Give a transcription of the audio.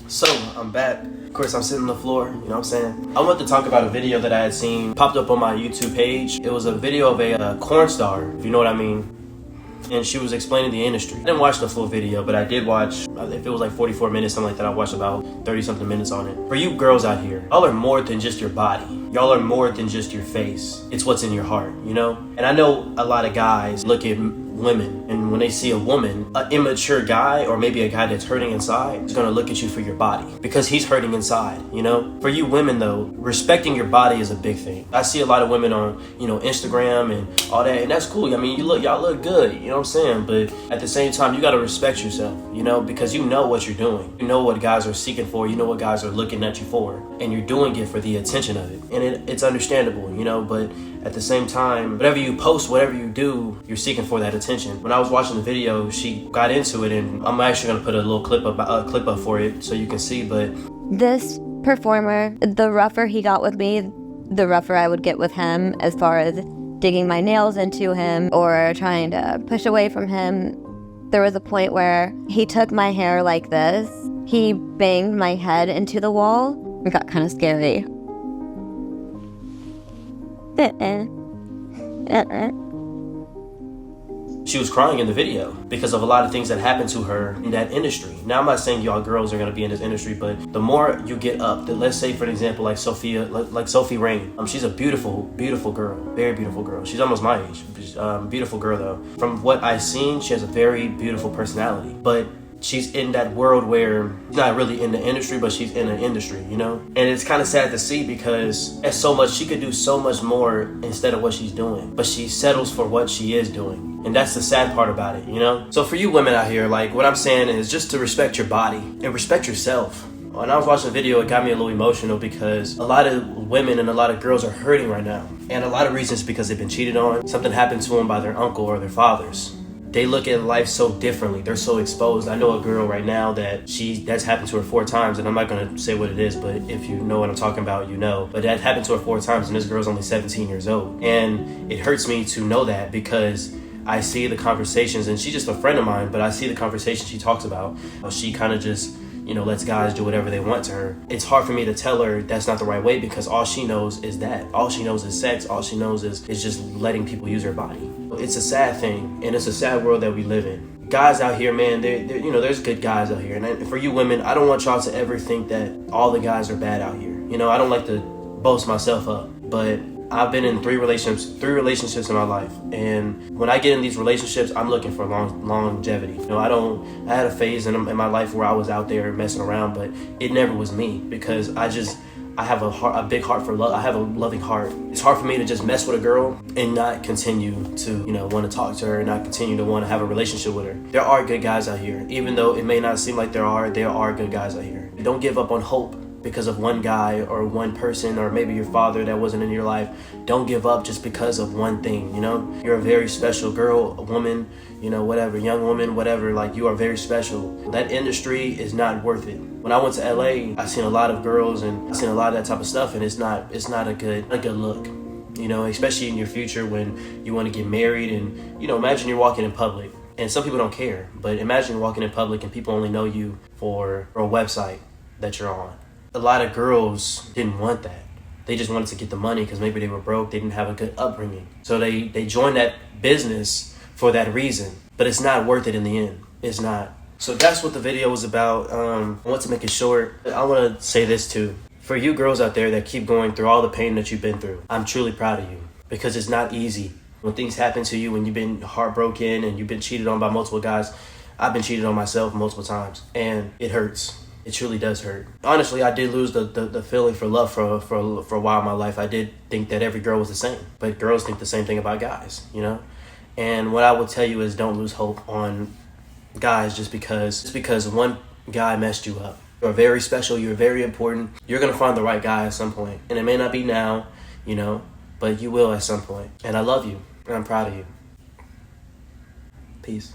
So, I'm back. Of course, I'm sitting on the floor, you know what I'm saying? I wanted to talk about a video that I had seen popped up on my YouTube page. It was a video of a corn star, if you know what I mean. And she was explaining the industry. I didn't watch the full video, but I did watch, if it was like 44 minutes, something like that, I watched about 30-something minutes on it. For you girls out here, y'all are more than just your body. Y'all are more than just your face. It's what's in your heart, you know? And I know a lot of guys look at women, and when they see a woman, an immature guy, or maybe a guy that's hurting inside, is gonna look at you for your body because he's hurting inside, you know? For you women though, respecting your body is a big thing. I see a lot of women on, Instagram and all that, and that's cool. I mean, y'all look good, you know what I'm saying? But at the same time, you gotta respect yourself, you know, because you know what you're doing. You know what guys are seeking for, you know what guys are looking at you for, and you're doing it for the attention of it. And it's understandable, you know, but at the same time, whatever you post, whatever you do, you're seeking for that attention. When I was watching the video, she got into it, and I'm actually gonna put a little clip up for it so you can see. But this performer, the rougher he got with me, the rougher I would get with him, as far as digging my nails into him or trying to push away from him. There was a point where he took my hair like this. He banged my head into the wall. It got kind of scary. She was crying in the video because of a lot of things that happened to her in that industry. Now, I'm not saying y'all girls are gonna be in this industry, but the more you get up, let's say for an example, like Sophie Rain. She's a beautiful, beautiful girl, very beautiful girl. She's almost my age. Beautiful girl though. From what I've seen, she has a very beautiful personality, but she's in that world where she's not really in the industry, but she's in an industry, you know? And it's kind of sad to see because there's so much, she could do so much more instead of what she's doing, but she settles for what she is doing. And that's the sad part about it, you know? So for you women out here, like what I'm saying is just to respect your body and respect yourself. When I was watching the video, it got me a little emotional because a lot of women and a lot of girls are hurting right now. And a lot of reasons because they've been cheated on, something happened to them by their uncle or their fathers. They look at life so differently. They're so exposed. I know a girl right now that's happened to her 4 times, and I'm not gonna say what it is, but if you know what I'm talking about, you know. But that happened to her 4 times, and this girl's only 17 years old. And it hurts me to know that because I see the conversations, and she's just a friend of mine, but I see the conversations she talks about. She kind of just, lets guys do whatever they want to her. It's hard for me to tell her that's not the right way because all she knows is that. All she knows is sex. All she knows is just letting people use her body. It's a sad thing, and it's a sad world that we live in. Guys out here, man, there's good guys out here. And for you women, I don't want y'all to ever think that all the guys are bad out here. I don't like to boast myself up, but I've been in 3 relationships in my life, and when I get in these relationships, I'm looking for longevity. I had a phase in my life where I was out there messing around, but it never was me because I have a big heart for love. I have a loving heart. It's hard for me to just mess with a girl and not continue to, want to talk to her and not continue to want to have a relationship with her. There are good guys out here, even though it may not seem like there are good guys out here. Don't give up on hope because of one guy or one person or maybe your father that wasn't in your life. Don't give up just because of one thing, You're a very special girl, a woman, whatever, young woman, whatever, like you are very special. That industry is not worth it. When I went to LA, I seen a lot of girls and I seen a lot of that type of stuff, and it's not a good look, especially in your future when you want to get married and, imagine you're walking in public and some people don't care, but imagine you're walking in public and people only know you for a website that you're on. A lot of girls didn't want that. They just wanted to get the money because maybe they were broke, they didn't have a good upbringing. So they joined that business for that reason, but it's not worth it in the end. It's not. So that's what the video was about. I want to make it short. I want to say this too. For you girls out there that keep going through all the pain that you've been through, I'm truly proud of you because it's not easy. When things happen to you, when you've been heartbroken and you've been cheated on by multiple guys, I've been cheated on myself multiple times and it hurts. It truly does hurt. Honestly, I did lose the feeling for love for a while in my life. I did think that every girl was the same, but girls think the same thing about guys, And what I would tell you is don't lose hope on guys just because one guy messed you up. You're very special. You're very important. You're going to find the right guy at some point. And it may not be now, but you will at some point. And I love you. And I'm proud of you. Peace.